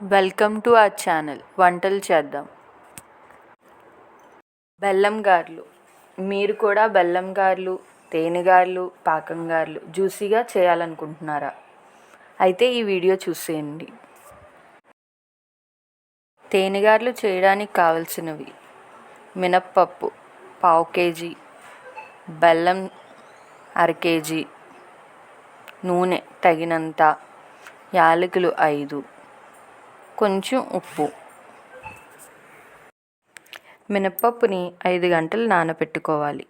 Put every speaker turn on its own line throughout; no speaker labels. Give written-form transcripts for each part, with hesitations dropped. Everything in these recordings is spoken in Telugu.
వెల్కమ్ టు అవర్ ఛానల్ వంటలు చేద్దాం. బెల్లం గారెలు. మీరు కూడా బెల్లం గారెలు, తేనె గారెలు, పాకం గారెలు జ్యూసీగా చేయాలనుకుంటున్నారా? అయితే ఈ వీడియో చూసేయండి. తేనె గారెలు చేయడానికి కావలసినవి: మినప్పప్పు పావు కేజీ, బెల్లం అర కేజీ, నూనె తగినంత, యాలకులు 5, కొంచెం ఉప్పు. మినప్పప్పుని 5 గంటలు నానబెట్టుకోవాలి.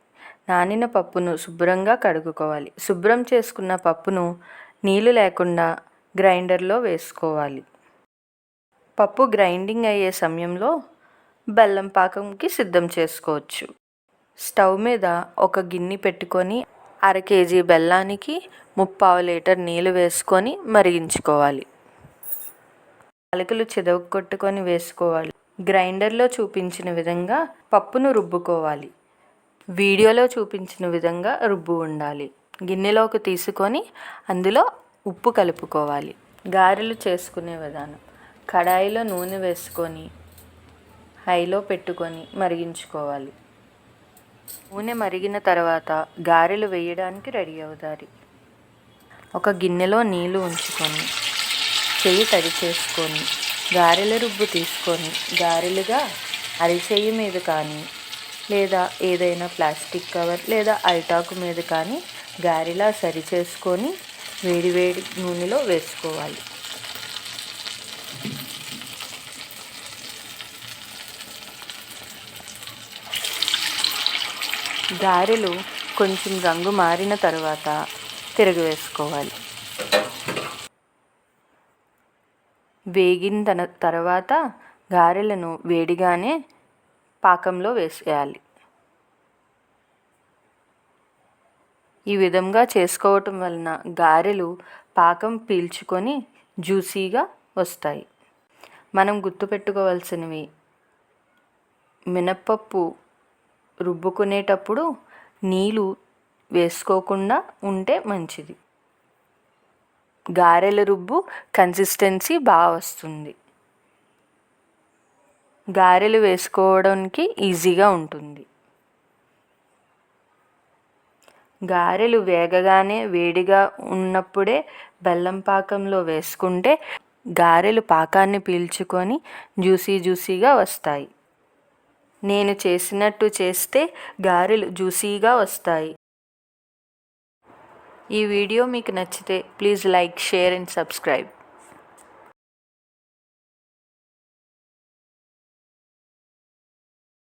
నానిన పప్పును శుభ్రంగా కడుక్కోవాలి. శుభ్రం చేసుకున్న పప్పును నీళ్ళు లేకుండా గ్రైండర్లో వేసుకోవాలి. పప్పు గ్రైండింగ్ అయ్యే సమయంలో బెల్లం పాకంకి సిద్ధం చేసుకోవచ్చు. స్టవ్ మీద ఒక గిన్నె పెట్టుకొని అర కేజీ బెల్లానికి 3/4 లీటర్ నీళ్ళు వేసుకొని మరిగించుకోవాలి. యాలకులు చితగొట్టుకొని వేసుకోవాలి. గ్రైండర్లో చూపించిన విధంగా పప్పును రుబ్బుకోవాలి. వీడియోలో చూపించిన విధంగా రుబ్బు ఉండాలి. గిన్నెలోకి తీసుకొని అందులో ఉప్పు కలుపుకోవాలి. గారెలు చేసుకునే విధానం: కడాయిలో నూనె వేసుకొని హైలో పెట్టుకొని మరిగించుకోవాలి. నూనె మరిగిన తర్వాత గారెలు వేయడానికి రెడీ అవుతాయి. ఒక గిన్నెలో నీళ్లు ఉంచుకొని చెయ్యి తడి చేసుకొని గారెల రుబ్బు తీసుకొని గారెలుగా అరిచెయ్యి మీద కానీ లేదా ఏదైనా ప్లాస్టిక్ కవర్ లేదా అరిటాకు మీద కానీ గారెలా సరి చేసుకొని వేడివేడి నూనెలో వేసుకోవాలి. గారెలు కొంచెం రంగు మారిన తర్వాత తిరగవేసుకోవాలి. వేగిన తర్వాత గారెలను వేడిగానే పాకంలో వేసేయాలి. ఈ విధంగా చేసుకోవటం వలన గారెలు పాకం పీల్చుకొని జ్యూసీగా వస్తాయి. మనం గుర్తుపెట్టుకోవాల్సినవి: మినప్పప్పు రుబ్బుకునేటప్పుడు నీళ్ళు వేసుకోకుండా ఉంటే మంచిది. గారెల రుబ్బు కన్సిస్టెన్సీ బాగా వస్తుంది. గారెలు వేసుకోవడానికి ఈజీగా ఉంటుంది. గారెలు వేగగానే వేడిగా ఉన్నప్పుడే బెల్లం పాకంలో వేసుకుంటే గారెలు పాకాన్ని పీల్చుకొని జ్యూసీగా వస్తాయి. నేను చేసినట్టు చేస్తే గారెలు జ్యూసీగా వస్తాయి. ఈ వీడియో మీకు నచ్చితే please like, share and subscribe.